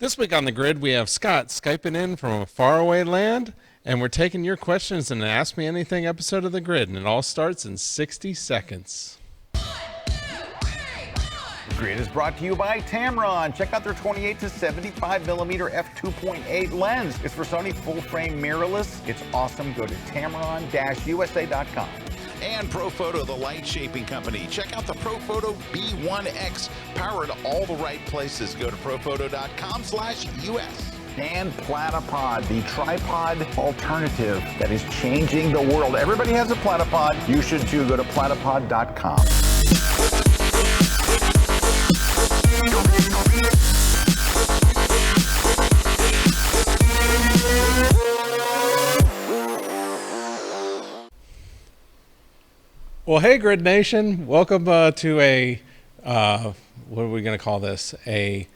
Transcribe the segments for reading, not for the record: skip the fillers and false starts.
This week on the grid, we have Scott Skyping in from a faraway land, and we're taking your questions in an Ask Me Anything episode of the grid, and it all starts in 60 seconds. The Grid is brought to you by Tamron. Check out their 28 to 75 millimeter f2.8 lens. It's for Sony full frame mirrorless. It's awesome. Go to tamron-usa.com. And Profoto, the light shaping company. Check out the Profoto B1X, powered all the right places. Go to profoto.com/US. And Platypod, the tripod alternative that is changing the world. Everybody has a Platypod. You should too. Go to platypod.com. Well, hey, Grid Nation. Welcome to a, what are we going to call this? A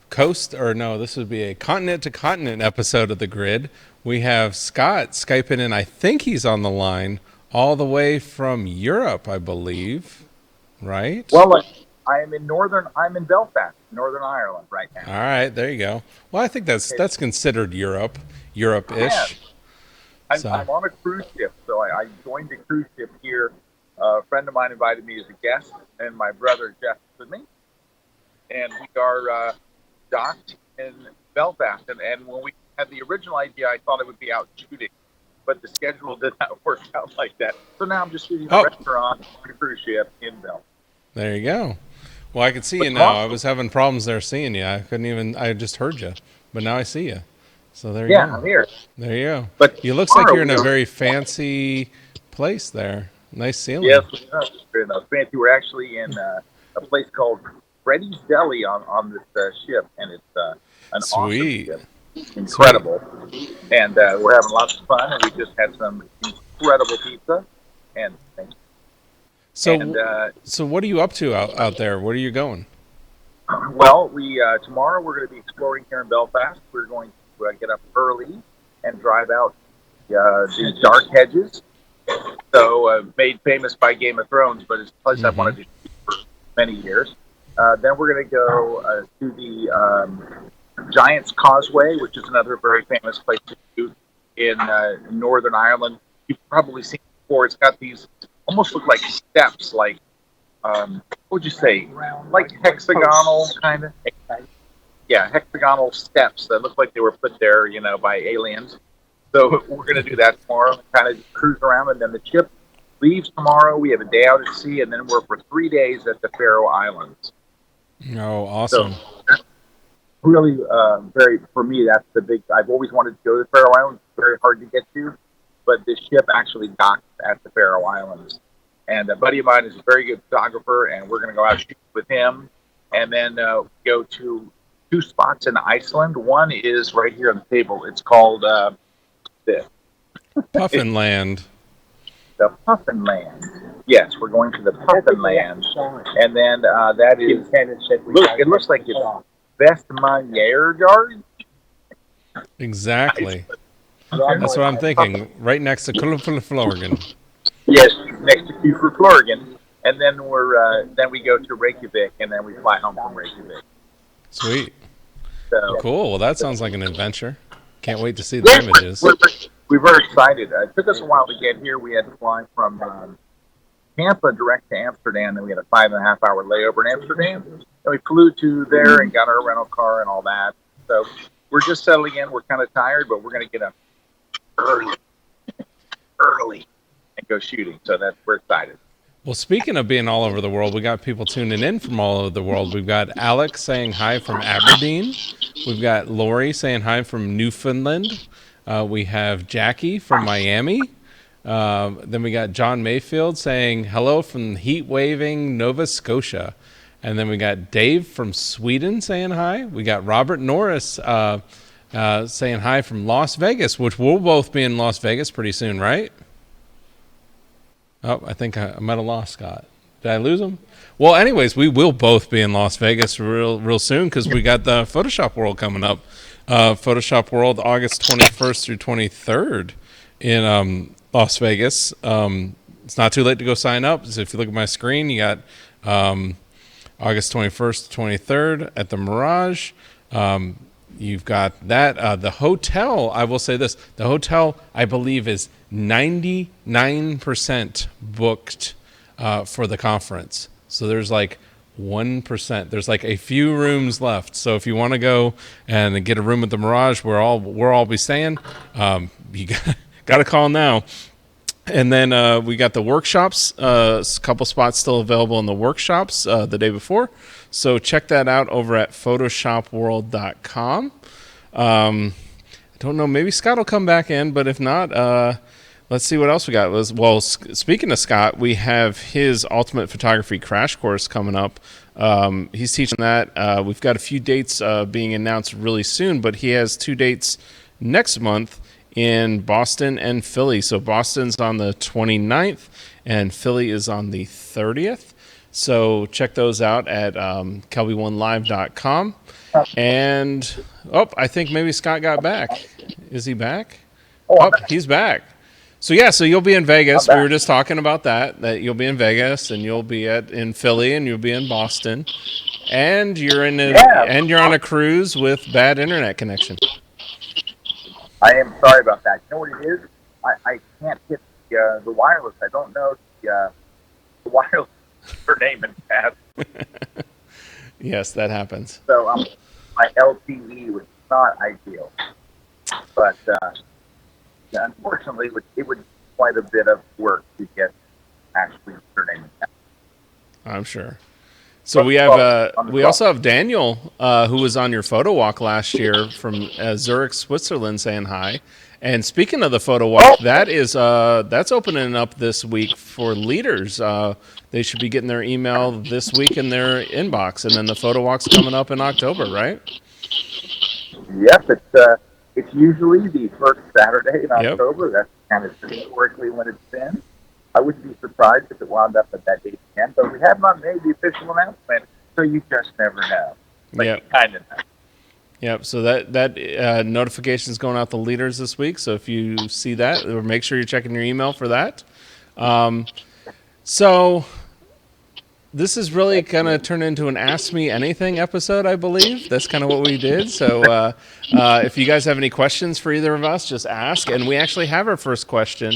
this would be a continent to continent episode of the Grid. We have Scott Skyping in. I think he's on the line all the way from Europe, I believe. Right? Well, I'm in Belfast, Northern Ireland right now. All right, there you go. Well, I think that's considered Europe-ish. Yeah. I'm on a cruise ship, so I joined the cruise ship here. A friend of mine invited me as a guest, and my brother Jeff with me. And we are docked in Belfast. And when we had the original idea, I thought it would be out shooting, but the schedule did not work out like that. So now I'm just shooting a restaurant on a cruise ship in Belfast. There you go. Well, I can see you now. I was having problems there seeing you. I just heard you, but now I see you. So there you go. Yeah, I'm here. There you go. But you looks like you're in a very fancy place there. Nice ceiling. Yes, we're in a fancy. We're actually in a place called Freddy's Deli on this ship, and it's an Sweet. Awesome ship. Incredible. Sweet. And we're having lots of fun, and we just had some incredible pizza. And thank you. So what are you up to out there? Where are you going? Well, tomorrow we're going to be exploring here in Belfast. We're going to get up early and drive out the dark hedges. So made famous by Game of Thrones, but it's a place I've wanted to shoot for many years. Then we're going to go to the Giant's Causeway, which is another very famous place to shoot in Northern Ireland. You've probably seen it before. It's got these almost look like steps, like what would you say, like hexagonal kind of? Yeah, hexagonal steps that look like they were put there, by aliens. So we're going to do that tomorrow and kind of cruise around. And then the ship leaves tomorrow. We have a day out at sea, and then we're for 3 days at the Faroe Islands. Oh, awesome. So that's really, for me, that's the big, I've always wanted to go to the Faroe Islands. It's very hard to get to, but this ship actually docks at the Faroe Islands. And a buddy of mine is a very good photographer, and we're going to go out shoot with him, and then go to 2 spots in Iceland. One is right here on the table. It's called Puffin Land. The Puffin Land. Yes, we're going to the Puffin Land, and then that is. It looks like it's Vestmannaeyjar. Exactly. That's what I'm thinking. Right next to Florgan. Yes, next to Florgan, and then we go to Reykjavik, and then we fly home from Reykjavik. Sweet. So, cool. Well, that sounds like an adventure. Can't wait to see the images. We're very excited. It took us a while to get here. We had to fly from Tampa direct to Amsterdam, and we had a 5.5-hour layover in Amsterdam. And we flew to there and got our rental car and all that. So we're just settling in. We're kind of tired, but we're going to get up early, and go shooting. So we're excited. Well, speaking of being all over the world, we got people tuning in from all over the world. We've got Alex saying hi from Aberdeen. We've got Lori saying hi from Newfoundland. We have Jackie from Miami. Then we got John Mayfield saying hello from heat-waving Nova Scotia. And then we got Dave from Sweden saying hi. We got Robert Norris saying hi from Las Vegas, which we'll both be in Las Vegas pretty soon, right? Oh, I think I might have lost Scott. Did I lose him? Well, anyways, we will both be in Las Vegas real soon because we got the Photoshop World coming up. Photoshop World, August 21st through 23rd in Las Vegas. It's not too late to go sign up. So if you look at my screen, you got August 21st to 23rd at the Mirage. You've got that. The hotel, I will say this, the hotel, I believe, is 99% booked for the conference. So there's like 1%. There's like a few rooms left. So if you want to go and get a room at the Mirage where we'll all be staying, you got to call now. And then we got the workshops, a couple spots still available in the workshops the day before. So check that out over at photoshopworld.com. I don't know, maybe Scott will come back in, but if not, let's see what else we got. Well, speaking of Scott, we have his Ultimate Photography Crash Course coming up. He's teaching that. We've got a few dates being announced really soon, but he has 2 dates next month in Boston and Philly. So Boston's on the 29th and Philly is on the 30th. So check those out at kelby1live.com. And, I think maybe Scott got back. Is he back? Oh, he's back. So, so you'll be in Vegas. We were just talking about that you'll be in Vegas and you'll be in Philly and you'll be in Boston. And you're and you're on a cruise with bad internet connection. I am sorry about that. You know what it is? I can't hit the wireless. I don't know the wireless name and pass. Yes, that happens. So my LTE was not ideal. But unfortunately, it would be quite a bit of work to get actually her name and pass. I'm sure. So we also have Daniel, who was on your photo walk last year from Zurich, Switzerland, saying hi. And speaking of the photo walk, that's opening up this week for leaders. They should be getting their email this week in their inbox, and then the photo walk's coming up in October, right? Yep, it's usually the first Saturday in October. That's kind of historically when it's been. I wouldn't be surprised if it wound up at that date again, but we have not made the official announcement, so you just never know. But you kind of know. Yep. So that notification is going out to leaders this week. So if you see that, make sure you're checking your email for that. So this is really going to turn into an Ask Me Anything episode, I believe. That's kind of what we did. So if you guys have any questions for either of us, just ask. And we actually have our first question.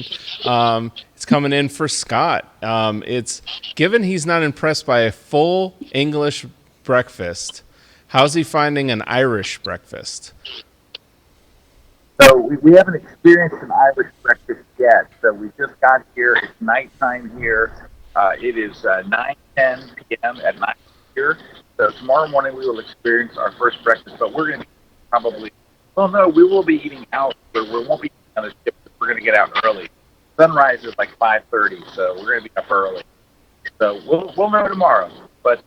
It's coming in for Scott. It's, given he's not impressed by a full English breakfast, how's he finding an Irish breakfast? So we haven't experienced an Irish breakfast yet. So we just got here. It's nighttime here. It is 9:10 p.m. at night here. So tomorrow morning we will experience our first breakfast. But we're going to we will be eating out. But we won't be eating on the ship. We're going to get out early. Sunrise is like 5:30, so we're going to be up early. So we'll know tomorrow. But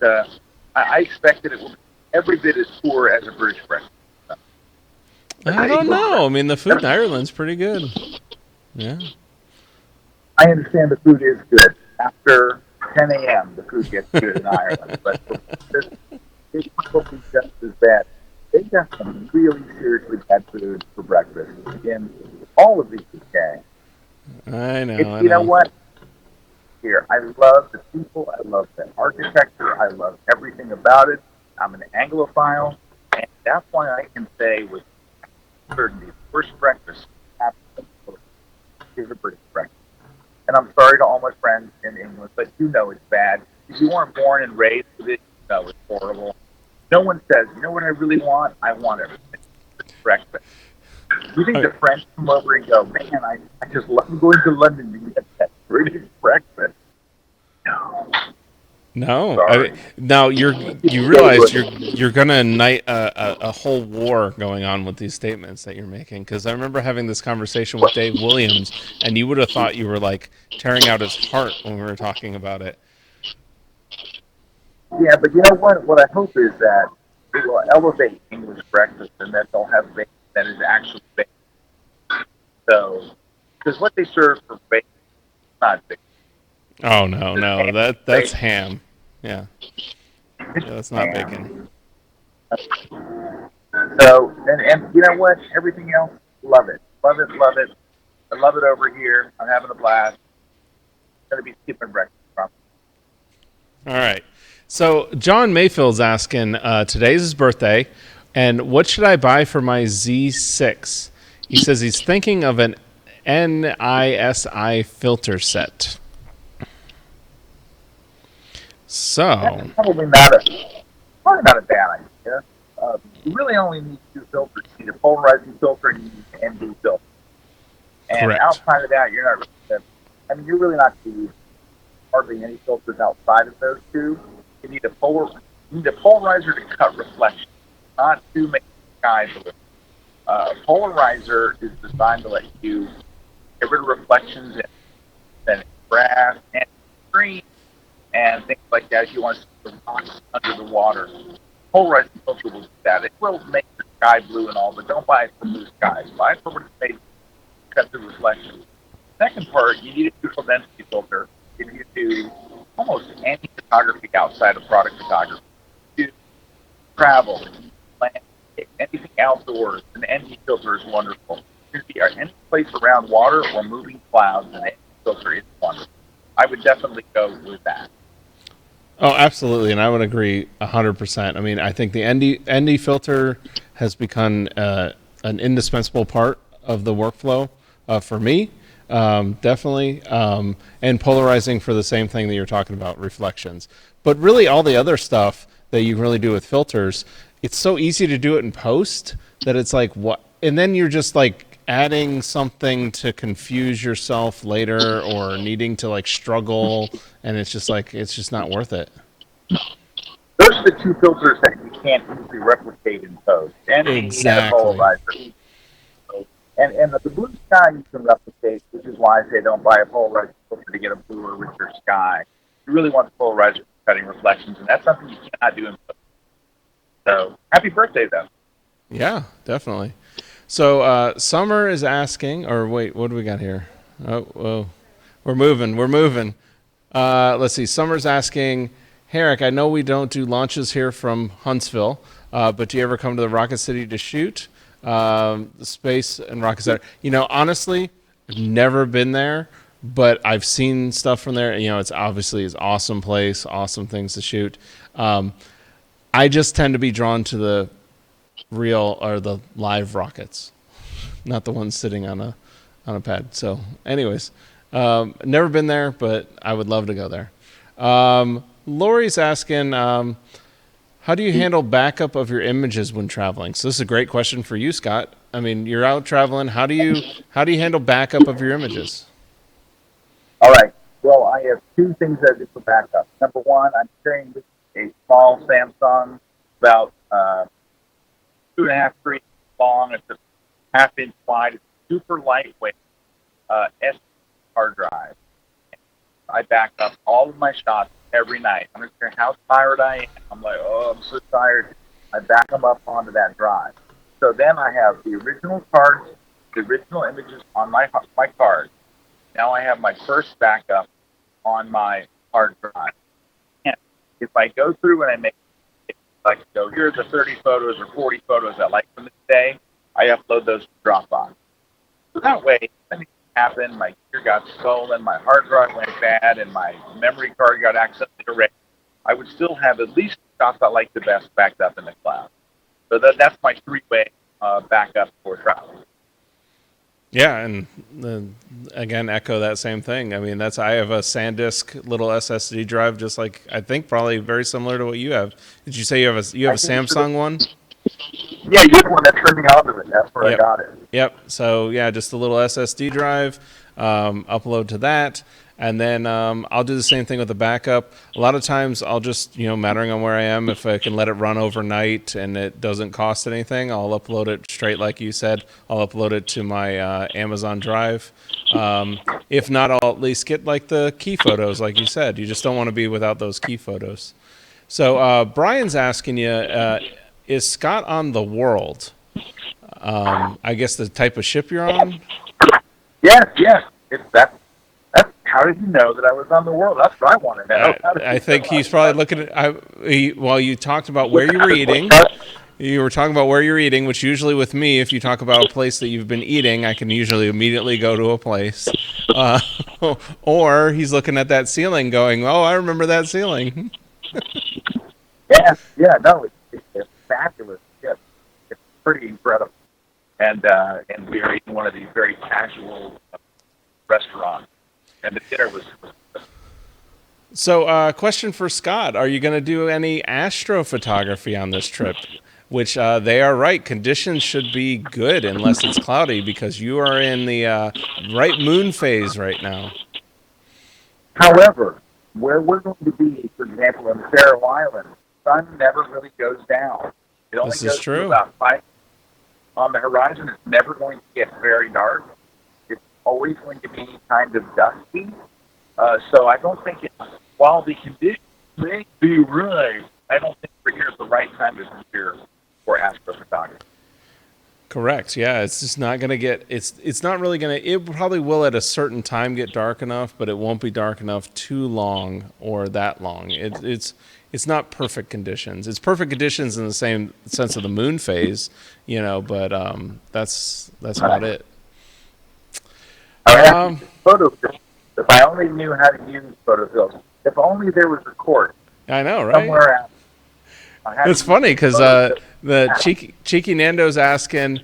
I expect that it will be every bit as poor as a British breakfast. I don't know. I mean, the food in Ireland's pretty good. Yeah. I understand the food is good. After 10 a.m., the food gets good in Ireland. But it's probably just as bad. They got some really seriously bad food for breakfast in all of the UK. I know. You know what? Here, I love the people. I love the architecture. I love everything about it. I'm an Anglophile, and that's why I can say with certainty, the first breakfast is a British breakfast. And I'm sorry to all my friends in England, but you know it's bad. If you weren't born and raised with it, you know it's horrible. No one says, you know what I really want? I want everything. It's breakfast. You think the French come over and go, man, I just love going to London to get that British breakfast. No. Now you realize you're going to ignite a whole war going on with these statements that you're making. Because I remember having this conversation with Dave Williams, and you would have thought you were like tearing out his heart when we were talking about it. Yeah, but you know what? What I hope is that it will elevate English breakfast, and that they'll have bacon that is actually bacon. So, because what they serve for bacon is not bacon. Oh no, that's ham. Yeah, that's not bacon. So, and you know what? Everything else, love it. I love it over here. I'm having a blast. I'm going to be skipping breakfast. All right. So John Mayfield's asking, today's his birthday, And what should I buy for my Z6? He says he's thinking of an NISI filter set. So That's probably not a bad idea. You really only need two filters. You need a polarizing filter and you need an ND filter. And correct. outside of that, you're really not going to use hardly any filters outside of those two. You need a polarizer to cut reflection, not to make sky blue. Polarizer is designed to let you get rid of reflections in grass and green and things like that. You want to see the rocks under the water. Polarizing filter will do that. It will make the sky blue and all, but don't buy it for blue skies. Buy it for what it's made to cut through reflections. Second part, you need a neutral density filter if you do almost any photography outside of product photography. You travel, landscape, anything outdoors, an ND filter is wonderful. If you are any place around water or moving clouds, an ND filter is wonderful. I would definitely go with that. Oh, absolutely, and I would agree 100%. I mean, I think the ND filter has become an indispensable part of the workflow for me, definitely, and polarizing for the same thing that you're talking about, reflections. But really, all the other stuff that you really do with filters, it's so easy to do it in post that it's like what, and then you're just like adding something to confuse yourself later or needing to like struggle, and it's just not worth it. Those are the two filters that you can't easily replicate in post. Exactly. And the blue sky you can replicate, which is why I say don't buy a polarizer filter to get a bluer, richer sky. You really want the polarizer for cutting reflections, and that's something you cannot do in post. So, happy birthday, though. Yeah, definitely. So Summer is asking, or wait, what do we got here? Oh, we're moving. Let's see. Summer's asking, hey, Erik, I know we don't do launches here from Huntsville, but do you ever come to the Rocket City to shoot? The space and Rocket Center. You know, honestly, I've never been there, but I've seen stuff from there. You know, it's obviously an awesome place, awesome things to shoot. I just tend to be drawn to the real or the live rockets, not the ones sitting on a pad. So anyways, never been there, but I would love to go there. Lori's asking, how do you handle backup of your images when traveling? So this is a great question for you, Scott. I mean, you're out traveling. How do you handle backup of your images? All right. Well, I have two things that I do for backup. Number one, I'm carrying a small Samsung, about 2.5, 3 inches long. It's a half-inch wide. It's super lightweight SD hard drive. I back up all of my shots every night. I don't care how tired I am. I'm like, oh, I'm so tired. I back them up onto that drive. So then I have the original cards, the original images on my card. Now I have my first backup on my hard drive. And if I go through and I make, like, so here are the 30 photos or 40 photos I like from this day, I upload those to Dropbox. So that way, if anything happened, my gear got stolen, my hard drive went bad, and my memory card got accidentally erased, I would still have at least the shots I like the best backed up in the cloud. So that's my three-way backup for travel. Yeah, and again, echo that same thing. I mean, I have a SanDisk little SSD drive, just like I think probably very similar to what you have. Did you say you have a Samsung one? Yeah, you're the one that turned me on to it. That's where I got it. Yep. So yeah, just a little SSD drive. Upload to that, and then I'll do the same thing with the backup. A lot of times I'll just, mattering on where I am, if I can let it run overnight and it doesn't cost anything, I'll upload it straight like you said. I'll upload it to my Amazon Drive. If not, I'll at least get like the key photos like you said. You just don't want to be without those key photos. So Brian's asking you, is Scott on the World? I guess the type of ship you're on? Yes. That's how did you know that I was on the World? That's what I want to know. I think he's probably looking at. While you talked about where you were eating, you were talking about where you're eating, which usually with me, if you talk about a place that you've been eating, I can usually immediately go to a place. Or he's looking at that ceiling, going, "Oh, I remember that ceiling." Yeah. No, it's a fabulous ship. pretty incredible. And we were eating one of these very casual restaurants, and the dinner was. So, question for Scott: are you going to do any astrophotography on this trip? Which they are right. Conditions should be good unless it's cloudy, because you are in the right moon phase right now. However, where we're going to be, for example, in Faroe Islands, the sun never really goes down. It only This goes is true. to about 5 on the horizon. It's never going to get very dark. It's always going to be kind of dusty. So I don't think, while the conditions may be right, I don't think we're here at the right time to prepare for astrophotography. Correct. Yeah, it's just not going to get. It's not really going to. It probably will at a certain time get dark enough, but it won't be dark enough too long or that long. It's not perfect conditions. It's perfect conditions in the same sense of the moon phase, but that's about it. Photofilms. If I only knew how to use photofilms. If only there was a course. I know, right? Somewhere out. It's funny because the Cheeky Nando's asking,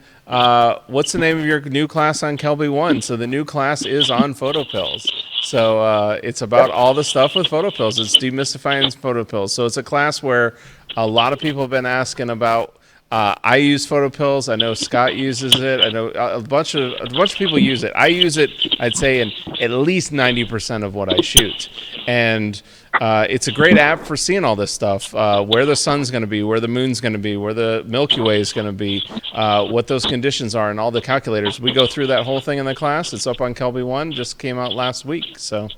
what's the name of your new class on Kelby 1? So the new class is on photopills. So it's about all the stuff with photopills. It's demystifying photopills. So it's a class where a lot of people have been asking about. I use photopills. I know Scott uses it. I know a bunch of people use it. I use it, I'd say, in at least 90% of what I shoot. And it's a great app for seeing all this stuff, where the sun's going to be, where the moon's going to be, where the Milky Way is going to be, what those conditions are, and all the calculators. We go through that whole thing in the class. It's up on Kelby 1, just came out last week. So,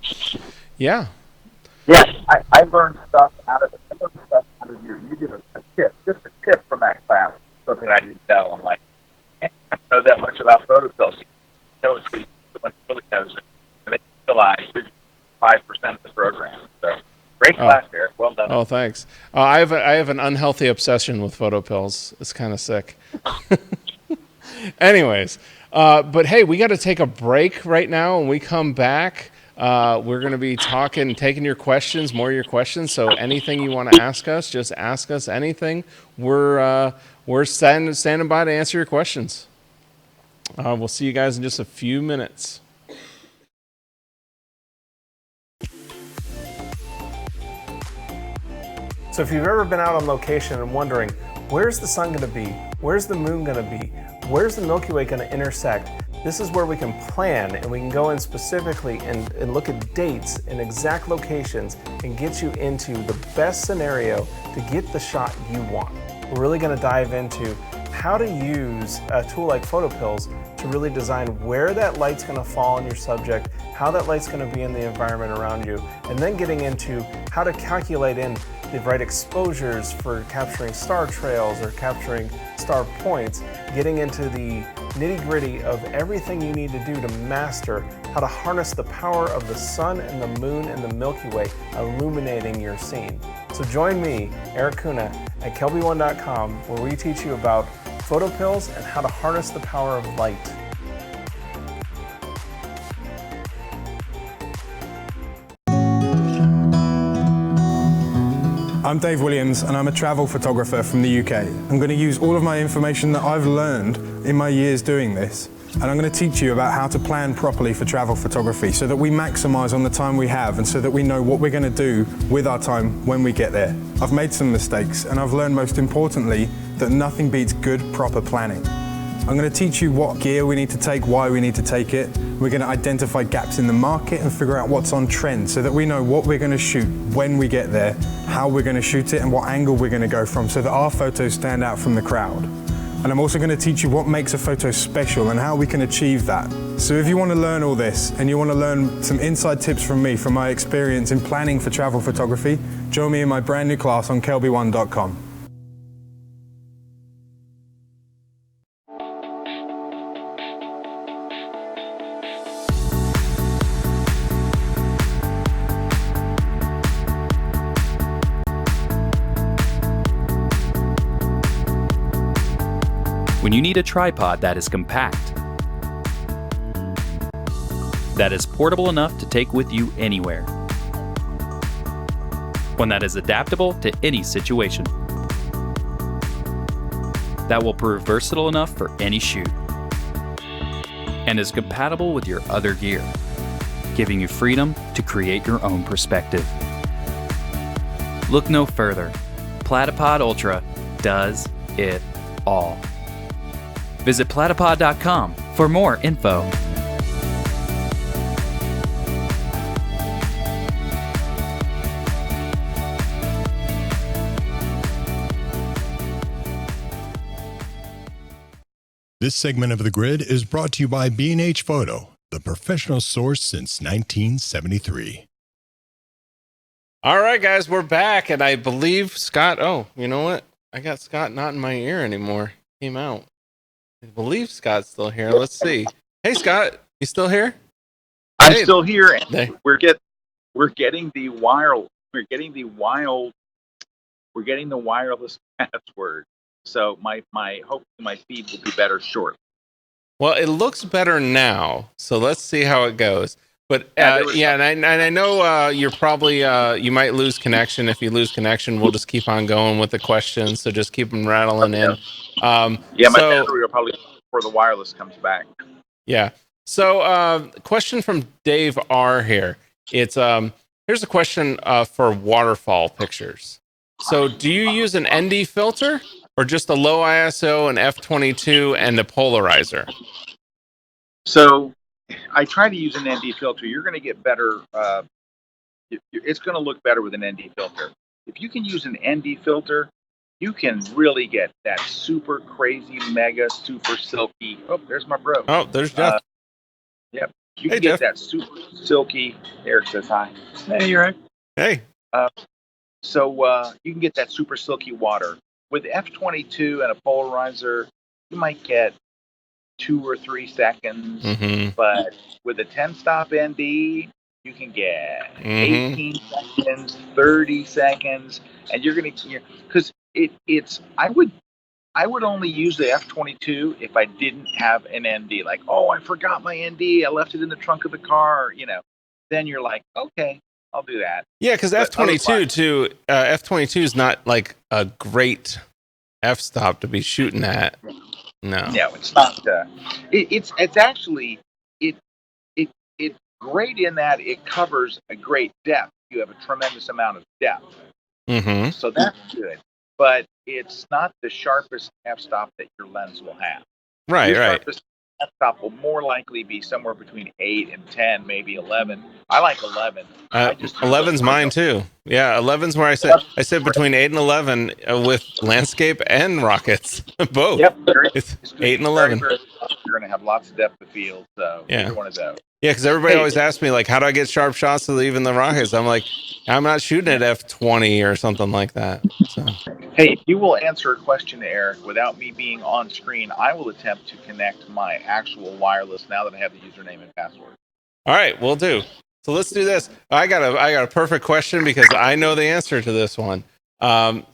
yeah. Yeah, I learned stuff out of it. I learned stuff out of you. You did a tip, just a tip from that class, something I didn't know. I'm like, I don't know that much about photopills. You know, it's someone really knows it. And they utilize 5% of the program. So, great class, Eric. Well done. Oh, thanks. I have an unhealthy obsession with photopills. It's kind of sick. Anyways, but hey, we got to take a break right now. When we come back, we're going to be taking your questions, more of your questions. So anything you want to ask us, just ask us anything. We're standing by to answer your questions. We'll see you guys in just a few minutes. So if you've ever been out on location and wondering, where's the sun going to be? Where's the moon going to be? Where's the Milky Way going to intersect? This is where we can plan, and we can go in specifically and look at dates and exact locations and get you into the best scenario to get the shot you want. We're really going to dive into how to use a tool like photopills to really design where that light's going to fall on your subject, how that light's going to be in the environment around you, and then getting into how to calculate in the right exposures for capturing star trails or capturing star points, getting into the nitty-gritty of everything you need to do to master how to harness the power of the sun and the moon and the Milky Way illuminating your scene. So join me, Erik Kuna, at Kelby1.com, where we teach you about photopills and how to harness the power of light. I'm Dave Williams and I'm a travel photographer from the UK. I'm going to use all of my information that I've learned in my years doing this, and I'm going to teach you about how to plan properly for travel photography so that we maximize on the time we have and so that we know what we're going to do with our time when we get there. I've made some mistakes and I've learned, most importantly, that nothing beats good, proper planning. I'm going to teach you what gear we need to take, why we need to take it. We're going to identify gaps in the market and figure out what's on trend so that we know what we're going to shoot when we get there, how we're going to shoot it, and what angle we're going to go from so that our photos stand out from the crowd. And I'm also going to teach you what makes a photo special and how we can achieve that. So if you want to learn all this and you want to learn some inside tips from me, from my experience in planning for travel photography, join me in my brand new class on Kelby1.com. When you need a tripod that is compact, that is portable enough to take with you anywhere, one that is adaptable to any situation, that will prove versatile enough for any shoot and is compatible with your other gear, giving you freedom to create your own perspective. Look no further. Platypod Ultra does it all. Visit platypod.com for more info. This segment of The Grid is brought to you by B&H Photo, the professional source since 1973. All right, guys, we're back, and I believe Scott. Oh, you know what? I got Scott not in my ear anymore. Came out. I believe Scott's still here. Let's see. Hey, Scott, you still here? I'm still here, and Hey. we're getting the wireless password. So hopefully my feed will be better shortly. Well, it looks better now, so let's see how it goes. But and I know you're probably you might lose connection. If you lose connection, we'll just keep on going with the questions. So just keep them rattling in. My battery will probably before the wireless comes back. Yeah. So question from Dave R here. It's here's a question for waterfall pictures. So do you use an ND filter or just a low ISO, an f/22, and a polarizer? So I try to use an ND filter. You're going to get better. It's going to look better with an ND filter. If you can use an ND filter, you can really get that super crazy, mega, super silky. Oh, there's my bro. Oh, there's Jeff. Yep. You Hey, can get Jeff. that super silky. Erik says hi. Hey, Erik. Hey. So you can get that super silky water. With f/22 and a polarizer, you might get 2 or 3 seconds. Mm-hmm. But with a 10-stop ND, you can get 18 seconds, 30 seconds, and you're going to, because it's. I would only use the f/22 if I didn't have an ND. Like, oh, I forgot my ND. I left it in the trunk of the car. Then you're like, okay, I'll do that. Yeah, because f/22 too. F/22 is not like a great f-stop to be shooting at. No. Yeah, it's not. It's actually it's great in that it covers a great depth. You have a tremendous amount of depth. Mm-hmm. So that's good. But it's not the sharpest f-stop that your lens will have. Right. Your sharpest f-stop will more likely be somewhere between 8 and 10, maybe 11. I like 11. 11's mine too. Yeah, 11's where I sit between 8 and 11 with landscape and rockets, both. Yep. It's 8 and 11. You're going to have lots of depth of field. So yeah. Either one of those. Yeah, because everybody always asks me, like, how do I get sharp shots of even the rockets? I'm like, I'm not shooting at f/20 or something like that. So. Hey, if you will answer a question, Erik, without me being on screen, I will attempt to connect my actual wireless now that I have the username and password. All right, we'll do. So let's do this. I got a perfect question because I know the answer to this one.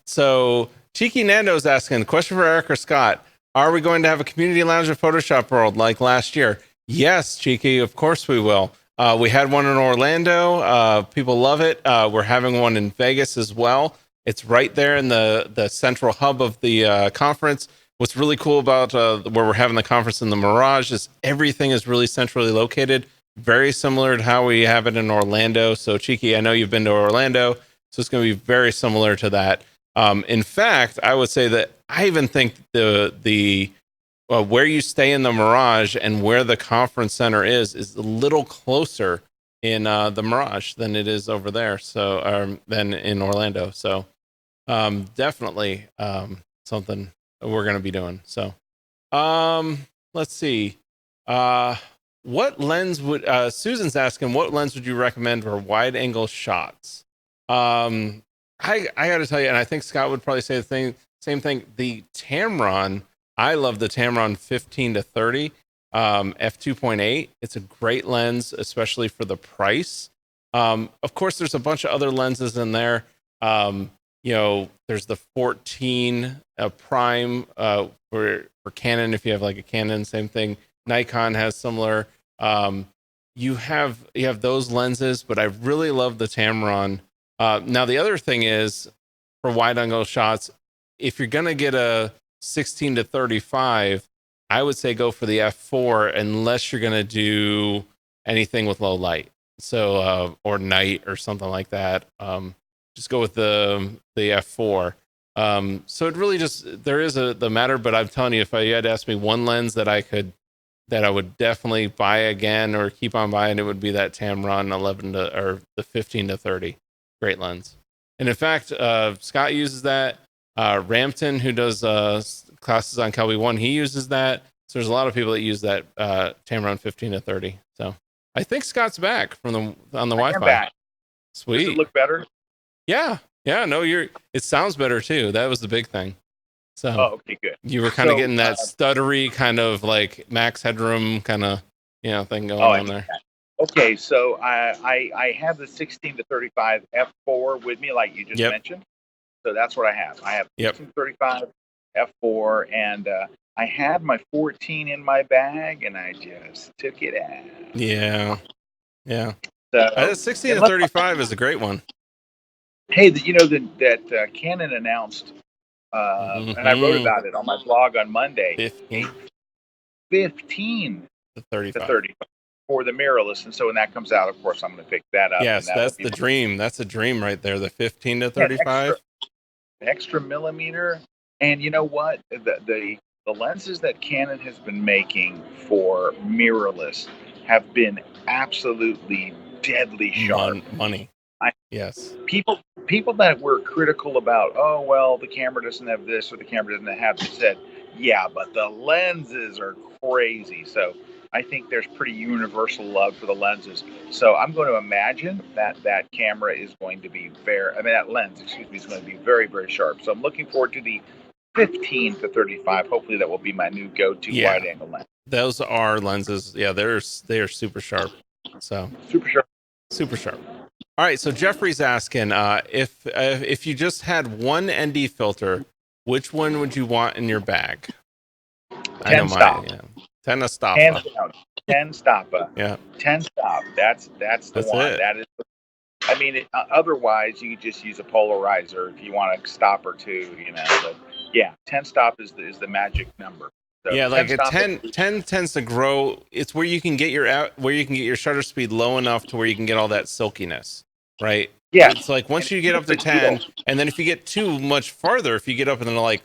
So Cheeky Nando's asking, question for Erik or Scott. Are we going to have a community lounge at Photoshop World like last year? Yes, Cheeky, of course we will. We had one in Orlando. People love it. We're having one in Vegas as well. It's right there in the central hub of the conference. What's really cool about where we're having the conference in the Mirage is everything is really centrally located, very similar to how we have it in Orlando. So, Cheeky, I know you've been to Orlando, so it's going to be very similar to that. In fact, I would say that I even think the where you stay in the Mirage and where the conference center is a little closer in the Mirage than it is over there. So, than in Orlando. So, definitely something we're going to be doing. So, let's see. What lens would Susan's asking? What lens would you recommend for wide angle shots? I got to tell you, and I think Scott would probably say the same thing. The Tamron. I love the Tamron 15 to 30 f2.8. It's a great lens, especially for the price. Of course, there's a bunch of other lenses in there. There's the 14 prime for Canon. If you have like a Canon, same thing. Nikon has similar. You have those lenses, but I really love the Tamron. Now the other thing is for wide angle shots, if you're gonna get a 16 to 35, I would say go for the f4 unless you're going to do anything with low light. So, or night or something like that. Just go with the f4. So it really just, there is the matter, but I'm telling you, if you had to ask me one lens that I would definitely buy again or keep on buying, it would be that Tamron 11 to, or the 15 to 30. Great lens. And in fact, Scott uses that. Rampton, who does classes on Kelby 1, he uses that. So there's a lot of people that use that Tamron 15 to 30. So I think Scott's back on the Wi-Fi. Back. Sweet. Does it look better? Yeah. No, it sounds better too. That was the big thing. So okay, good. You were kind of getting that stuttery kind of like max headroom kind of, thing going on there. Okay, so I have the 16 to 35 f4 with me, like you just mentioned. So that's what I have. I have 16 to 35 f4, and I had my 14 in my bag, and I just took it out. Yeah. So 16 to 35 is a great one. Hey, that Canon announced, and I wrote about it on my blog on Monday. 15 to 35. For the mirrorless, and so when that comes out, of course, I'm going to pick that up. Yes, that's the dream. That's a dream right there. The 15 to 35, extra millimeter. And you know what? The lenses that Canon has been making for mirrorless have been absolutely deadly sharp. Money. Yes. People that were critical about, oh well, the camera doesn't have this or the camera doesn't have that, said, yeah, but the lenses are crazy. So I think there's pretty universal love for the lenses. So I'm going to imagine that camera is going to be that lens, is going to be very, very sharp. So I'm looking forward to the 15 to 35. Hopefully that will be my new go-to wide angle lens. Those are lenses. Yeah, they are super sharp. So super sharp. All right. So Jeffrey's asking, if you just had one ND filter, which one would you want in your bag? 10 stop. 10 stop. 10 stop. Yeah. 10 stop. That's the one. It. That is. Otherwise you could just use a polarizer if you want a stop or two. But yeah, 10 stop is the magic number. So yeah, like a 10 tends to grow. It's where you can get your shutter speed low enough to where you can get all that silkiness, right? Yeah. It's like once you get up to 10, and then if you get too much farther, if you get up into like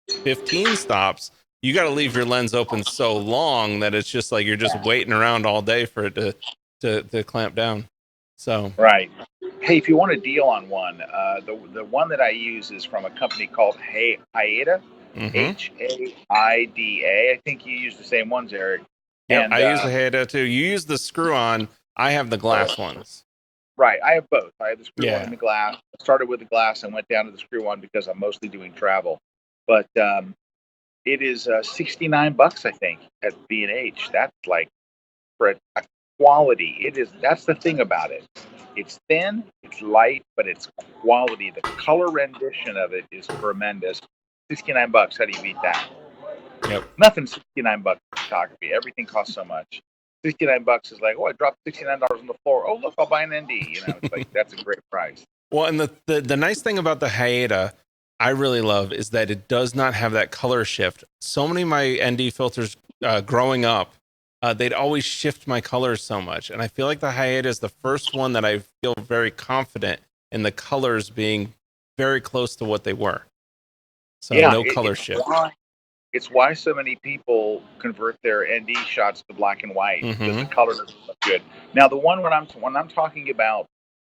15 stops, you got to leave your lens open so long that it's just like you're just waiting around all day for it to clamp down. So right. Hey, if you want a deal on one, the one that I use is from a company called Haida. Haida. I think you use the same ones, Eric. Yeah, I use the Haida too. You use the screw-on. I have the glass ones. Right, I have both. I have the screw-on and the glass. I started with the glass and went down to the screw-on because I'm mostly doing travel. But it is $69, I think, at B&H. That's like for a quality. It is. That's the thing about it. It's thin, it's light, but it's quality. The color rendition of it is tremendous. $69. How do you beat that? Yep. Nothing. $69 for photography. Everything costs so much. $69 is like, I dropped $69 on the floor. Oh, look, I'll buy an ND. It's like that's a great price. Well, and the nice thing about the Haida I really love is that it does not have that color shift. So many of my ND filters growing up, they'd always shift my colors so much, and I feel like the Haida is the first one that I feel very confident in the colors being very close to what they were. So no color shift. It's why so many people convert their ND shots to black and white because the color doesn't look good. Now, the one when I'm talking about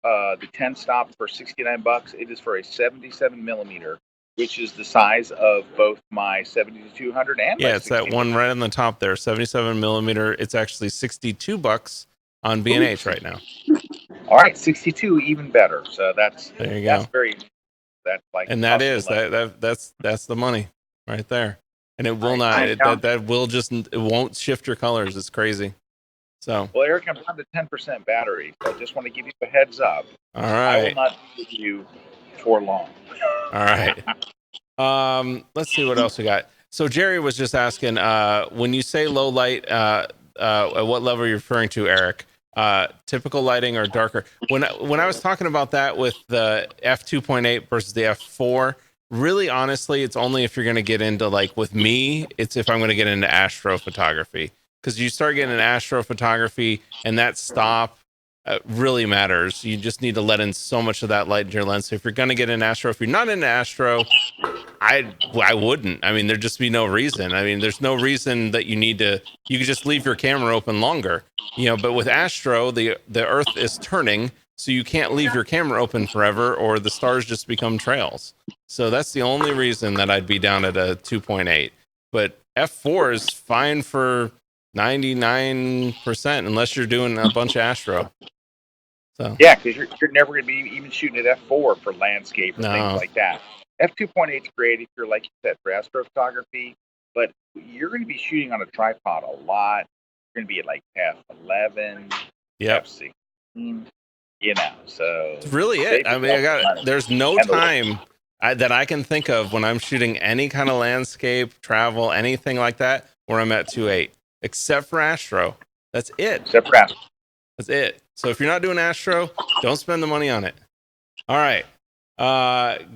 the 10 stop for $69, it is for a 77 millimeter, which is the size of both my 70-200 and my it's that one right on the top there, 77 millimeter. It's actually $62 on B&H right now. All right, 62, even better. So that's there you go. That's like, and that's the money right there. And it will it won't shift your colors. It's crazy. So, well, Eric, I'm down to 10% battery, so I just want to give you a heads up. All right. I will not give you for long. All right. Let's see what else we got. So Jerry was just asking, when you say low light, at what level are you referring to, Eric? Typical lighting or darker? When I was talking about that with the f2.8 versus the f4, really, honestly, it's only if you're going to get into, like with me, it's if I'm going to get into astrophotography, because you start getting into astrophotography and that stop really matters. You just need to let in so much of that light into your lens. So if you're going to get in astro, if you're not into astro, I wouldn't. I mean, there'd just be no reason. I mean, there's no reason that you could just leave your camera open longer, but with astro, the earth is turning, so you can't leave your camera open forever or the stars just become trails. So that's the only reason that I'd be down at a 2.8. But f4 is fine for 99% unless you're doing a bunch of astro. So yeah, because you're never going to be even shooting at f4 for landscape or No. things like that. F2.8 is great if you're, like you said, for astrophotography, but you're going to be shooting on a tripod a lot. You're going to be at like f11, Yep. f16, so That's really it. I mean, there's no time that I can think of when I'm shooting any kind of landscape, travel, anything like that, where I'm at 2.8, except for astro. That's it. Except for astro. That's it. So if you're not doing astro, don't spend the money on it. All right.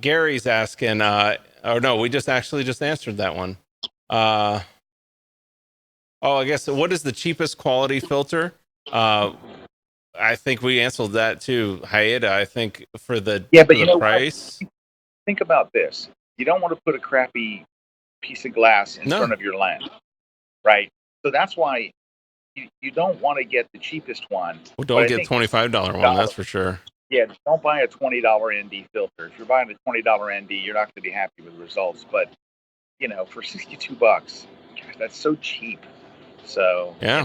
Gary's asking, no, we just answered that one. I guess, what is the cheapest quality filter? I think we answered that too. Haida, I think for the price. What? Think about this. You don't want to put a crappy piece of glass in front of your lens, right? So that's why you don't want to get the cheapest one. Well, don't get $25 one, that's for sure. Yeah, don't buy a $20 ND filter. If you're buying a $20 ND, you're not going to be happy with the results. But, for $62, gosh, that's so cheap. So, yeah. I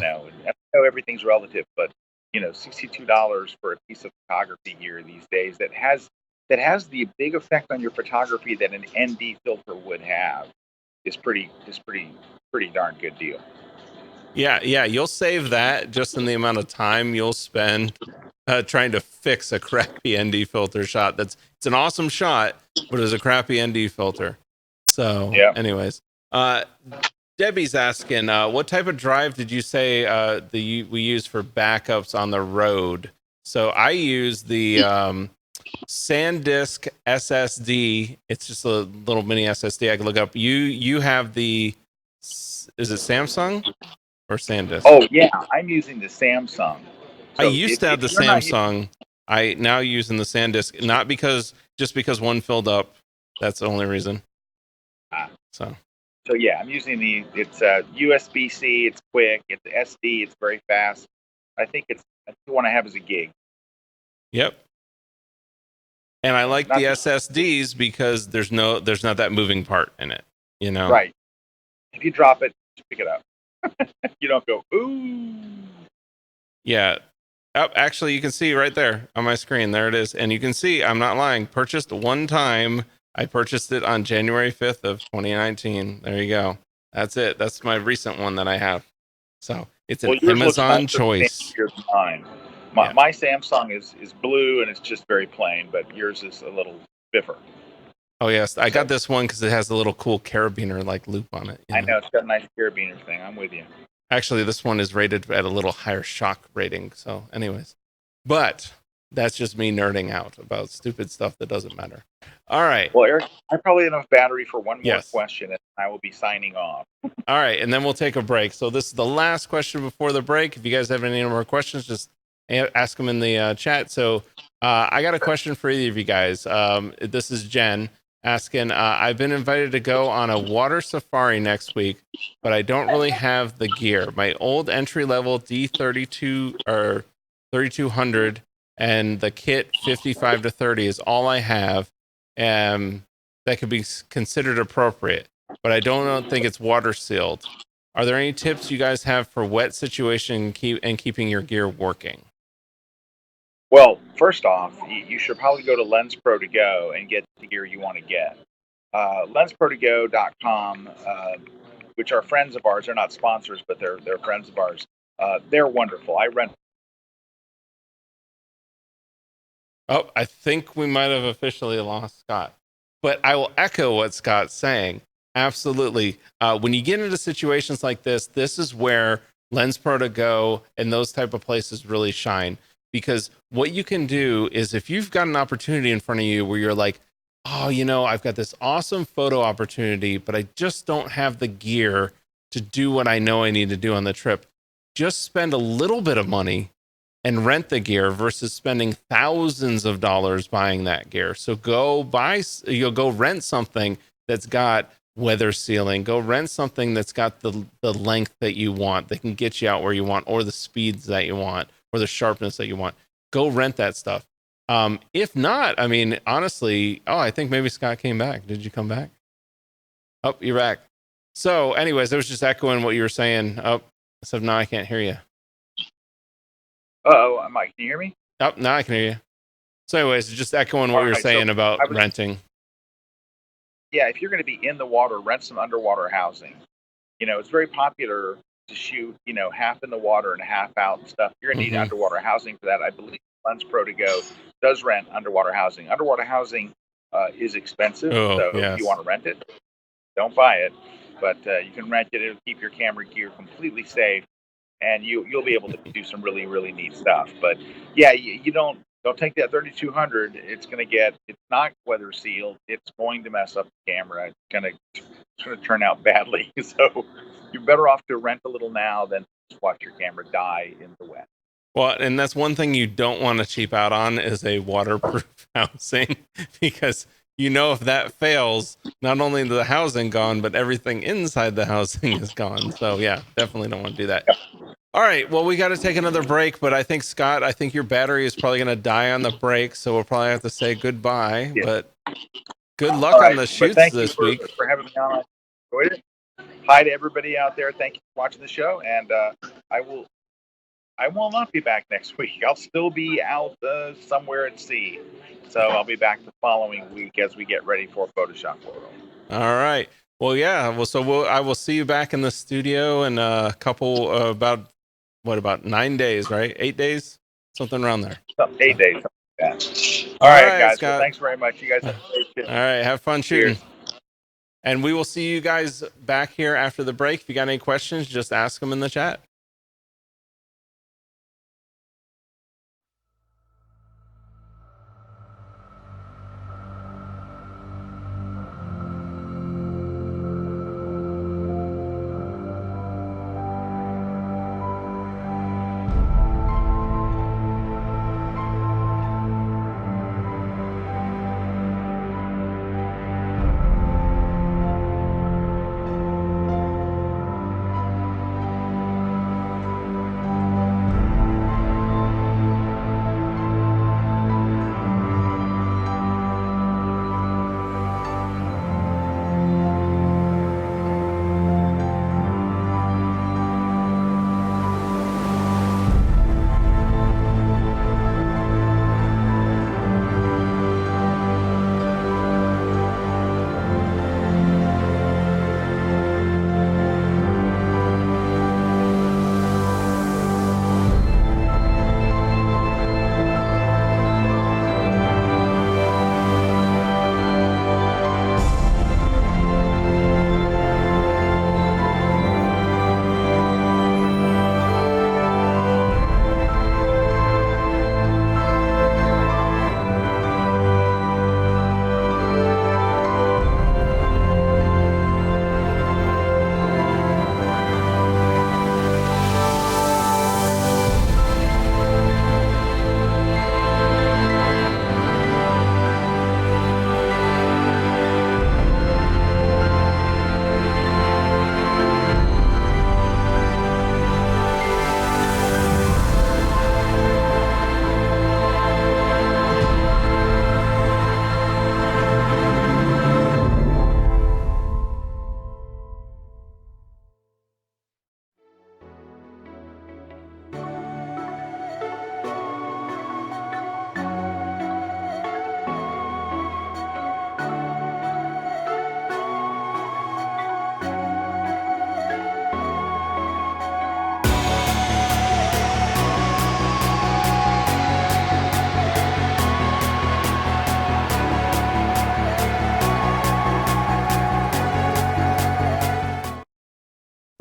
know everything's relative, but, $62 for a piece of photography gear these days that has the big effect on your photography that an ND filter would have is pretty darn good deal. Yeah, you'll save that just in the amount of time you'll spend trying to fix a crappy ND filter shot. It's an awesome shot, but it's a crappy ND filter. So, anyways, Debbie's asking, what type of drive did you say we use for backups on the road? So I use the SanDisk SSD. It's just a little mini SSD I can look up. You have the, is it Samsung or SanDisk? Oh yeah, I'm using the Samsung. So I used to have the Samsung. I now using the SanDisk, not just because one filled up. That's the only reason. So yeah, I'm using it's USB-C. It's quick. It's SD. It's very fast. I think it's the one I have as a gig. Yep. And I like the SSDs because there's not that moving part in it. Right. If you drop it, just pick it up. You don't go ooh. Yeah. Oh, actually, you can see right there on my screen. There it is. And you can see, I'm not lying, purchased one time. I purchased it on January 5th of 2019. There you go. That's it. That's my recent one that I have. So it's an Amazon choice. Mine. My Samsung is blue and it's just very plain, but yours is a little biffer. Oh, yes. I got this one because it has a little cool carabiner like loop on it. I know. It's got a nice carabiner thing. I'm with you. Actually, this one is rated at a little higher shock rating. So anyways, but that's just me nerding out about stupid stuff that doesn't matter. All right. Well, Eric, I probably have enough battery for one more question, and I will be signing off. All right, and then we'll take a break. So this is the last question before the break. If you guys have any more questions, just ask them in the chat. So I got a question for either of you guys. This is Jen asking, I've been invited to go on a water safari next week, but I don't really have the gear. My old entry-level D32 or 3200 and the kit 55 to 30 is all I have. That could be considered appropriate, but I don't think it's water sealed. Are there any tips you guys have for wet situation and keeping your gear working? Well, first off, you should probably go to LensPro to go and get the gear you want to get. LensPro2go.com, which are friends of ours. They're not sponsors, but they're friends of ours. They're wonderful. I rent. Oh, I think we might have officially lost Scott, but I will echo what Scott's saying. Absolutely. When you get into situations like this is where LensPro to go and those type of places really shine, because what you can do is if you've got an opportunity in front of you where you're like, oh, I've got this awesome photo opportunity, but I just don't have the gear to do what I know I need to do on the trip. Just spend a little bit of money and rent the gear versus spending thousands of dollars buying that gear. So go rent something that's got weather sealing. Go rent something that's got the length that you want, that can get you out where you want, or the speeds that you want, or the sharpness that you want. Go rent that stuff. If not, I mean, honestly, I think maybe Scott came back. Did you come back? Oh, you're back. So anyways, I was just echoing what you were saying. Oh, so now I can't hear you. Uh-oh, Mike, can you hear me? Oh, now I can hear you. So anyways, just echoing what you were saying about renting. Yeah, if you're going to be in the water, rent some underwater housing. It's very popular to shoot, half in the water and half out and stuff. You're going to need underwater housing for that. I believe Lens Pro To Go does rent underwater housing. Underwater housing is expensive, so if you want to rent it, don't buy it. But you can rent it. It'll keep your camera gear completely safe, and you'll be able to do some really, really neat stuff. But yeah, you don't take that 3200. It's not weather sealed. It's going to mess up the camera. It's going to turn out badly. So you're better off to rent a little now than just watch your camera die in the wet. Well, and that's one thing you don't want to cheap out on is a waterproof housing, because if that fails, not only the housing gone, but everything inside the housing is gone. So yeah, definitely don't want to do that. All right, well, we got to take another break, but I think, Scott, your battery is probably going to die on the break, so we'll probably have to say goodbye. Yeah. But good luck on the shoots this week. For having me on. I enjoyed it. Hi to everybody out there. Thank you for watching the show, and I will not be back next week. I'll still be out somewhere at sea, so I'll be back the following week as we get ready for Photoshop World. All right. Well, yeah. Well, I will see you back in the studio in a couple about 9 days, right? 8 days, something around there. 8 days. All right, guys. Well, thanks very much. You guys have a great day. All right. Have fun shooting. Cheers. And we will see you guys back here after the break. If you got any questions, just ask them in the chat.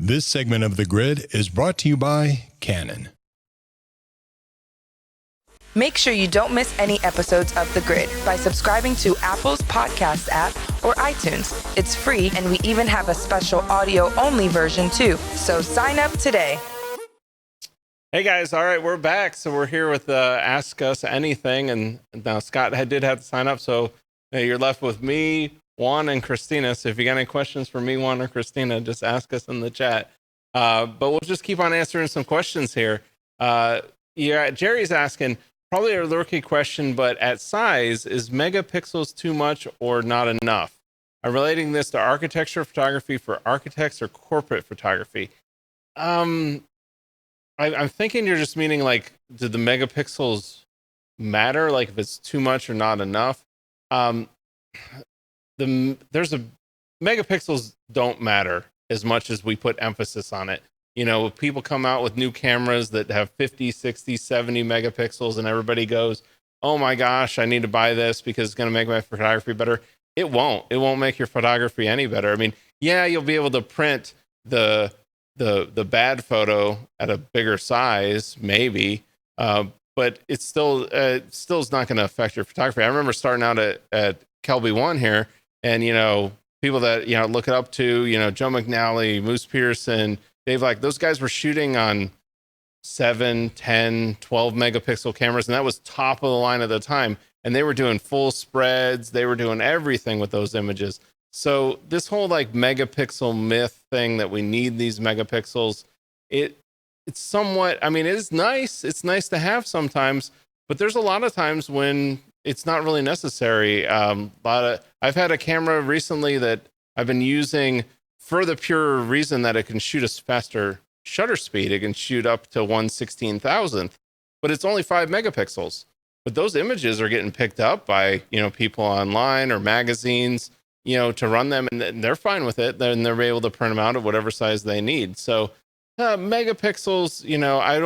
This segment of The Grid is brought to you by Canon. Make sure you don't miss any episodes of The Grid by subscribing to Apple's podcast app or iTunes. It's free, and we even have a special audio-only version too. So sign up today. Hey guys, all right, we're back. So we're here with Ask Us Anything, and now Scott did have to sign up, so you're left with me, Juan, and Christina. So if you got any questions for me, Juan, or Christina, just ask us in the chat. But we'll just keep on answering some questions here. Yeah, Jerry's asking, probably a lurky question, but at size, is megapixels too much or not enough? I'm relating this to architecture photography for architects or corporate photography. I'm thinking you're just meaning, like, do the megapixels matter? Like, if it's too much or not enough? Megapixels don't matter as much as we put emphasis on it. You know, people come out with new cameras that have 50, 60, 70 megapixels, and everybody goes, oh my gosh, I need to buy this because it's going to make my photography better. It won't make your photography any better. I mean, yeah, you'll be able to print the bad photo at a bigger size, maybe, but it's still is not going to affect your photography. I remember starting out at Kelby 1 here, and, you know, people that, you know, look it up to, you know, Joe McNally, Moose Pearson, Dave, like, those guys were shooting on 7, 10, 12 megapixel cameras, and that was top of the line at the time. And they were doing full spreads. They were doing everything with those images. So this whole, like, megapixel myth thing that we need these megapixels, it's somewhat, I mean, it is nice. It's nice to have sometimes, but there's a lot of times when it's not really necessary. I've had a camera recently that I've been using for the pure reason that it can shoot a faster shutter speed. It can shoot up to 1/16,000th, but it's only 5 megapixels. But those images are getting picked up by, you know, people online or magazines, you know, to run them, and they're fine with it. Then they're able to print them out at whatever size they need. So megapixels, you know, I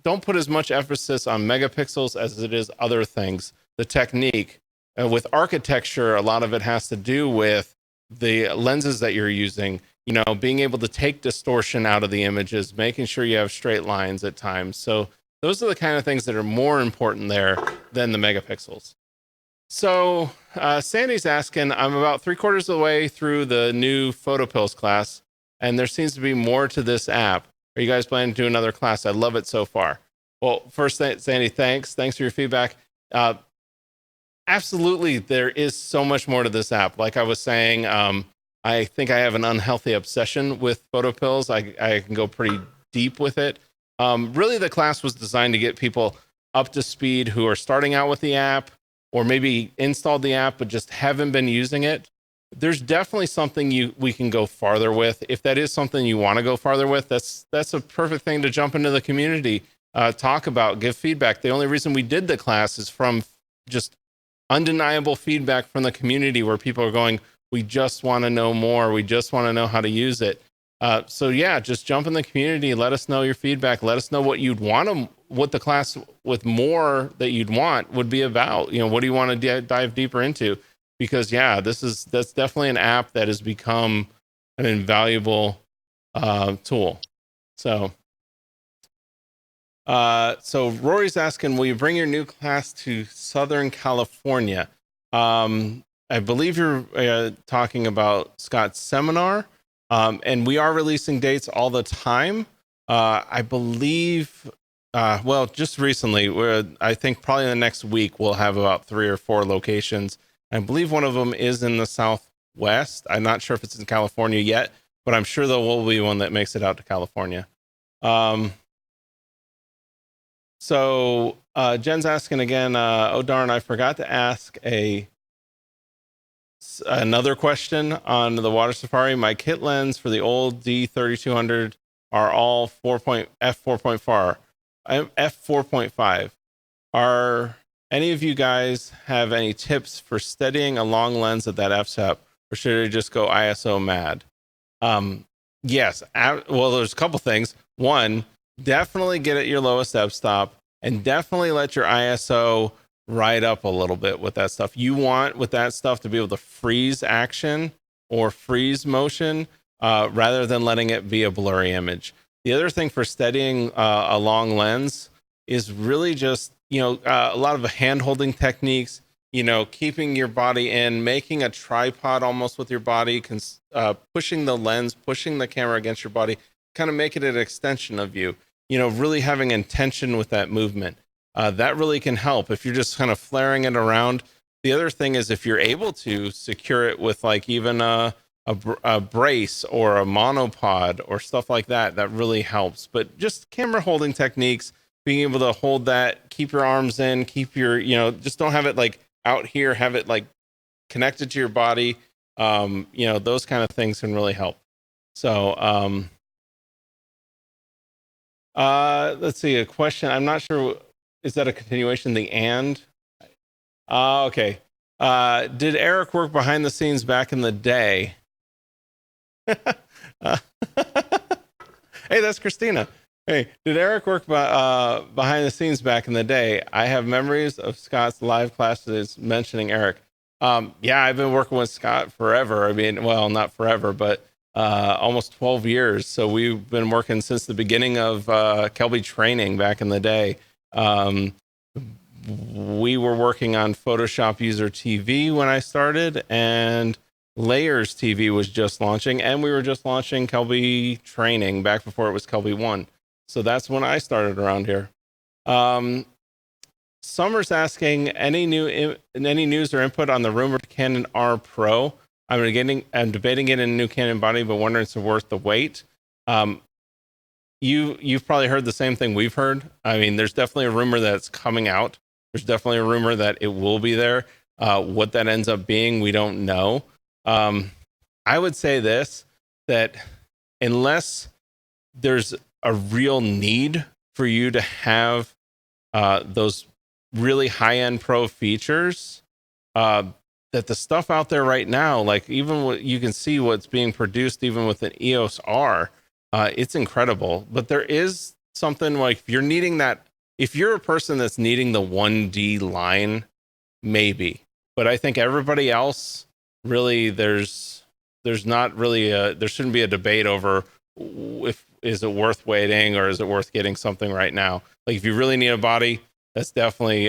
don't put as much emphasis on megapixels as it is other things. The technique with architecture, a lot of it has to do with the lenses that you're using, you know, being able to take distortion out of the images, making sure you have straight lines at times. So those are the kind of things that are more important there than the megapixels. So Sandy's asking, I'm about 3/4 of the way through the new PhotoPills class, and there seems to be more to this app. Are you guys planning to do another class? I love it so far. Well, first, Sandy, thanks for your feedback. Absolutely, there is so much more to this app. Like I was saying, I think I have an unhealthy obsession with PhotoPills. I can go pretty deep with it. Really, the class was designed to get people up to speed who are starting out with the app, or maybe installed the app but just haven't been using it. There's definitely something we can go farther with. If that is something you want to go farther with, that's a perfect thing to jump into the community, talk about, give feedback. The only reason we did the class is from just undeniable feedback from the community where people are going, we just want to know more. We just want to know how to use it. So yeah, just jump in the community. Let us know your feedback. Let us know what you'd want what the class with more that you'd want would be about. You know, what do you want to dive deeper into? Because yeah, that's definitely an app that has become an invaluable tool. So Rory's asking, will you bring your new class to Southern California? I believe you're talking about Scott's seminar, and we are releasing dates all the time. I believe, well, just recently, I think probably in the next week, we'll have about 3 or 4 locations. I believe one of them is in the Southwest. I'm not sure if it's in California yet, but I'm sure there will be one that makes it out to California. So Jen's asking again, oh darn, I forgot to ask another question on the water safari. My kit lens for the old D3200 are all f4.5. Are any of you guys have any tips for steadying a long lens at that f-stop, or should I just go ISO mad? Yes. Well, there's a couple things. One, definitely get at your lowest f-stop, and definitely let your ISO ride up a little bit with that stuff. You want with that stuff to be able to freeze action or freeze motion rather than letting it be a blurry image. The other thing for steadying a long lens is really just, a lot of hand holding techniques, keeping your body in, making a tripod almost with your body, pushing the lens, pushing the camera against your body, kind of make it an extension of you, really having intention with that movement. That really can help if you're just kind of flaring it around. The other thing is if you're able to secure it with like even a brace or a monopod or stuff like that, that really helps. But just camera holding techniques, being able to hold that, keep your arms in, keep your, just don't have it like out here, have it like connected to your body. Those kind of things can really help. So, let's see, a question. I'm not sure. Is that a continuation? Okay. Did Erik work behind the scenes back in the day? Hey, that's Christina. Hey, did Erik work behind the scenes back in the day? I have memories of Scott's live classes mentioning Erik. Yeah, I've been working with Scott forever. I mean, well, not forever, but almost 12 years. So we've been working since the beginning of Kelby training back in the day. We were working on Photoshop User TV when I started, and Layers TV was just launching, and we were just launching Kelby training back before it was Kelby 1. So that's when I started around here. Summer's asking any news or input on the rumored Canon R Pro. I'm debating it in a new Canon body, but wondering if it's worth the wait. You've probably heard the same thing we've heard. I mean, there's definitely a rumor that it's coming out. There's definitely a rumor that it will be there. What that ends up being, we don't know. I would say this, that unless there's a real need for you to have those really high-end pro features, that the stuff out there right now, like even what you can see what's being produced even with an EOS R, it's incredible. But there is something like if you're needing that, if you're a person that's needing the 1D line, maybe. But I think everybody else, really, there's not really there shouldn't be a debate over is it worth waiting or is it worth getting something right now. Like if you really need a body, that's definitely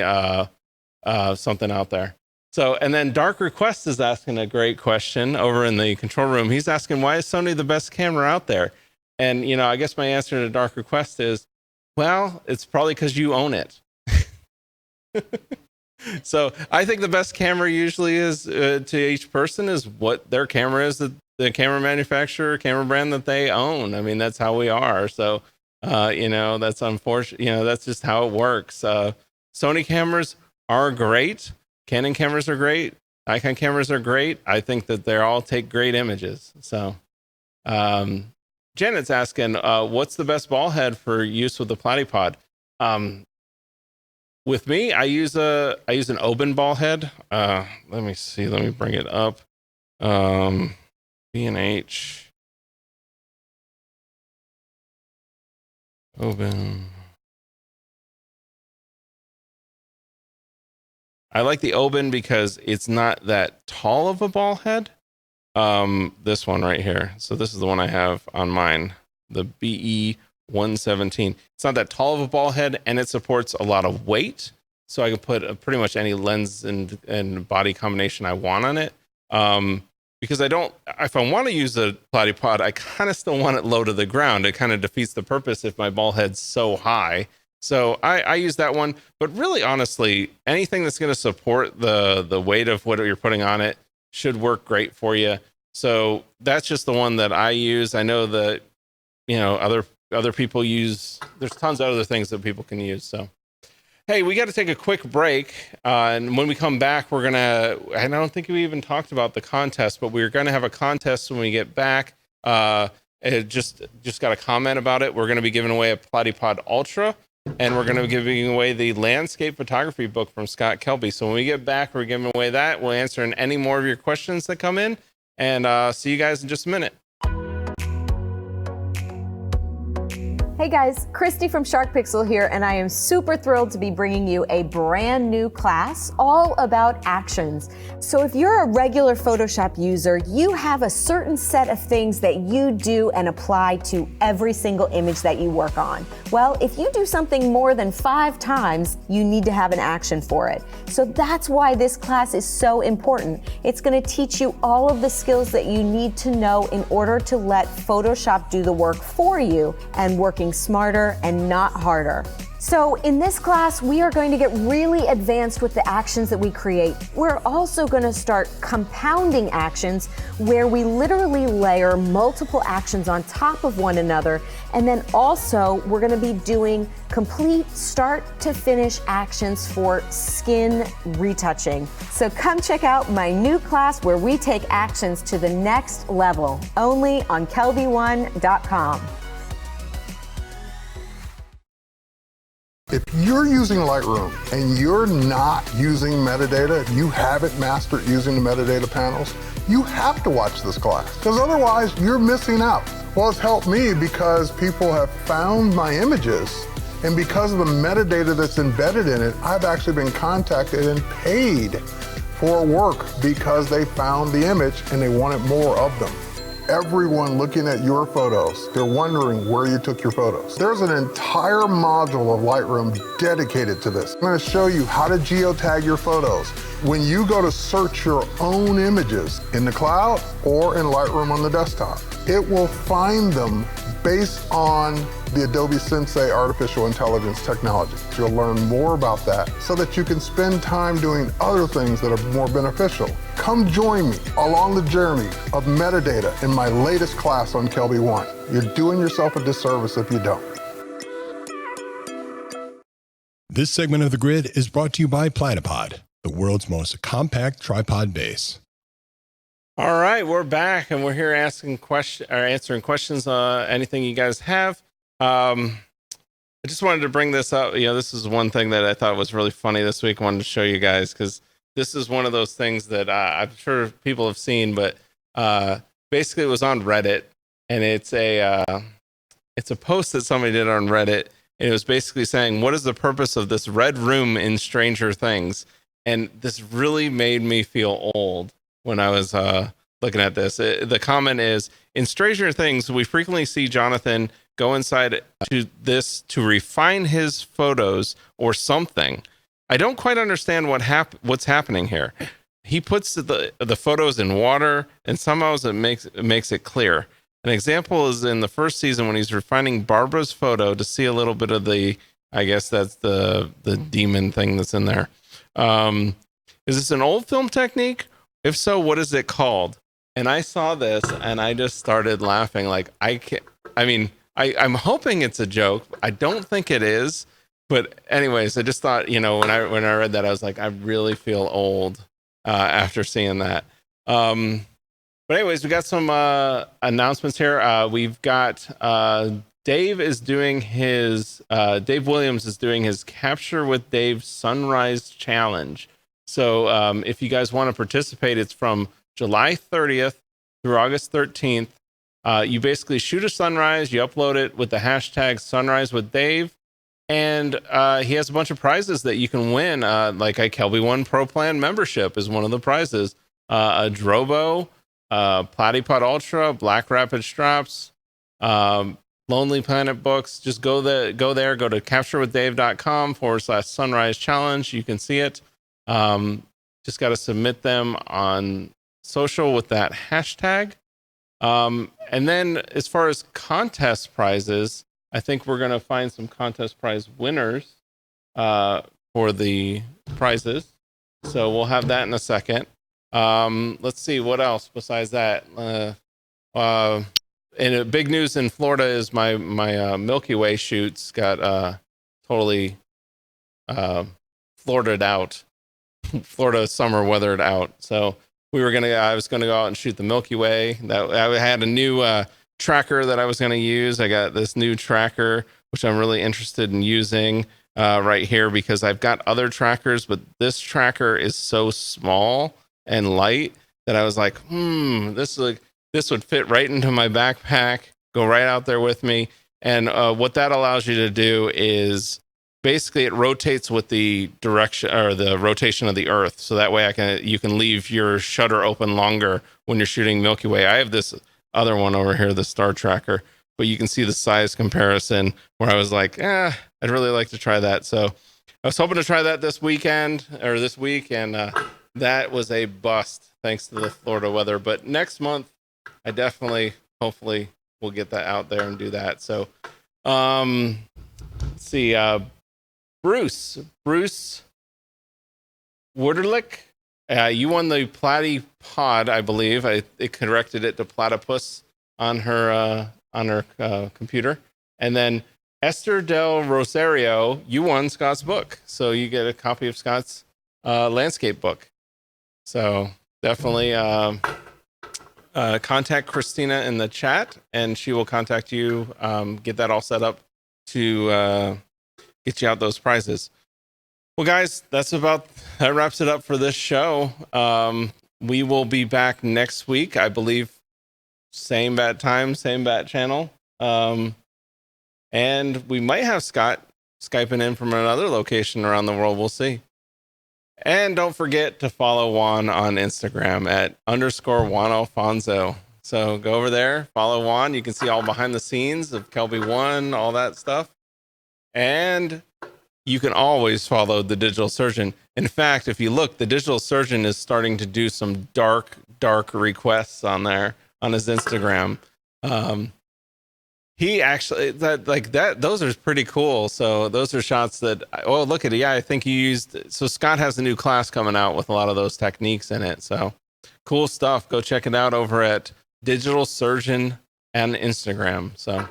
something out there. So, and then Dark Request is asking a great question over in the control room. He's asking, why is Sony the best camera out there? And, I guess my answer to Dark Request is, well, it's probably because you own it. So I think the best camera usually is to each person is what their camera is, the camera manufacturer, camera brand that they own. I mean, that's how we are. So, that's unfortunate. That's just how it works. Sony cameras are great. Canon cameras are great. Nikon cameras are great. I think that they all take great images. So, Janet's asking, what's the best ball head for use with the Platypod? With me, I use an Oben ball head. Let me see. Let me bring it up. B&H Oben. I like the Oben because it's not that tall of a ball head. This one right here. So this is the one I have on mine, the BE 117. It's not that tall of a ball head, and it supports a lot of weight. So I can put pretty much any lens and body combination I want on it. Because if I want to use a Platypod, I kind of still want it low to the ground. It kind of defeats the purpose if my ball head's so high. So I use that one. But really, honestly, anything that's going to support the weight of what you're putting on it should work great for you. So that's just the one that I use. I know that, other people use, there's tons of other things that people can use. So, hey, we got to take a quick break. And when we come back, I don't think we even talked about the contest, but we're going to have a contest when we get back. It just got a comment about it. We're going to be giving away a Platypod Ultra, and we're going to be giving away the landscape photography book from Scott Kelby. So when we get back, we're giving away that. We'll answer any more of your questions that come in, and see you guys in just a minute. Hey guys, Christy from Shark Pixel here, and I am super thrilled to be bringing you a brand new class all about actions. So if you're a regular Photoshop user, you have a certain set of things that you do and apply to every single image that you work on. Well, if you do something more than 5 times, you need to have an action for it. So that's why this class is so important. It's going to teach you all of the skills that you need to know in order to let Photoshop do the work for you and working smarter and not harder. So in this class, we are going to get really advanced with the actions that we create. We're also going to start compounding actions where we literally layer multiple actions on top of one another. And then also we're going to be doing complete start to finish actions for skin retouching. So come check out my new class where we take actions to the next level, only on Kelby1.com. If you're using Lightroom and you're not using metadata, you haven't mastered using the metadata panels, you have to watch this class, because otherwise you're missing out. Well, it's helped me because people have found my images, and because of the metadata that's embedded in it, I've actually been contacted and paid for work because they found the image and they wanted more of them. Everyone looking at your photos, they're wondering where you took your photos. There's an entire module of Lightroom dedicated to this. I'm going to show you how to geotag your photos. When you go to search your own images in the cloud or in Lightroom on the desktop, it will find them based on the Adobe Sensei artificial intelligence technology. You'll learn more about that so that you can spend time doing other things that are more beneficial. Come join me along the journey of metadata in my latest class on Kelby One. You're doing yourself a disservice if you don't. This segment of The Grid is brought to you by Platypod, the world's most compact tripod base. All right, we're back, and we're here answering questions. Anything you guys have. I just wanted to bring this up. This is one thing that I thought was really funny this week. I wanted to show you guys because this is one of those things that I'm sure people have seen, but basically it was on Reddit, and it's a post that somebody did on Reddit, and it was basically saying, "What is the purpose of this red room in Stranger Things?" And this really made me feel old when I was looking at this. The comment is, in Stranger Things, we frequently see Jonathan go inside to refine his photos or something. I don't quite understand what's happening here. He puts the photos in water, and somehow it makes it clear. An example is in the first season when he's refining Barbara's photo to see a little bit of I guess that's the demon thing that's in there. Is this an old film technique? If so, what is it called? And I saw this and I just started laughing. Like, I'm hoping it's a joke. I don't think it is. But anyways, I just thought, when I read that, I was like, I really feel old after seeing that. But anyways, we got some announcements here. We've got Dave Williams is doing his Capture with Dave Sunrise Challenge. So if you guys want to participate, it's from July 30th through August 13th. You basically shoot a sunrise, you upload it with the hashtag Sunrise with Dave, and he has a bunch of prizes that you can win, like a Kelby One Pro Plan membership is one of the prizes, a Drobo, Platypod Ultra, Black Rapid straps, Lonely Planet books. Just go there, go to capturewithdave.com/sunrise challenge. You can see it. Just got to submit them on social with that hashtag. And then as far as contest prizes, I think we're going to find some contest prize winners for the prizes. So we'll have that in a second. Let's see what else besides that. And big news in Florida is my Milky Way shoots got totally Florida'd out. Florida summer weathered out. So I was gonna go out and shoot the Milky Way. That I had a new tracker that I was gonna use. I got this new tracker, which I'm really interested in using right here because I've got other trackers, but this tracker is so small and light that I was like, this would fit right into my backpack, go right out there with me. And what that allows you to do is basically it rotates with the direction or the rotation of the Earth. So that way you can leave your shutter open longer when you're shooting Milky Way. I have this other one over here, the Star Tracker, but you can see the size comparison where I was like, I'd really like to try that. So I was hoping to try that this week, and that was a bust thanks to the Florida weather. But next month, I definitely, hopefully, will get that out there and do that. So, let's see, Bruce Wurderlich, you won the Platypod, I believe. It corrected it to platypus on her computer, and then Esther Del Rosario, you won Scott's book, so you get a copy of Scott's landscape book. So definitely contact Christina in the chat, and she will contact you, get that all set up to get you out those prizes. Well, guys, that wraps it up for this show. We will be back next week, I believe. Same bat time, same bat channel. And we might have Scott Skyping in from another location around the world. We'll see. And don't forget to follow Juan on Instagram at _Juan Alfonso. So go over there, follow Juan. You can see all behind the scenes of Kelby 1, all that stuff. And you can always follow the Digital Surgeon. In fact, if you look, the Digital Surgeon is starting to do some dark requests on there on his Instagram. He actually those are pretty cool. So those are shots that, oh, look at it. Yeah, I think you used, so Scott has a new class coming out with a lot of those techniques in it. So cool stuff. Go check it out over at Digital Surgeon and Instagram. So,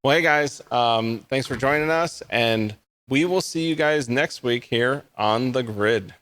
well, hey guys, thanks for joining us, and we will see you guys next week here on the grid.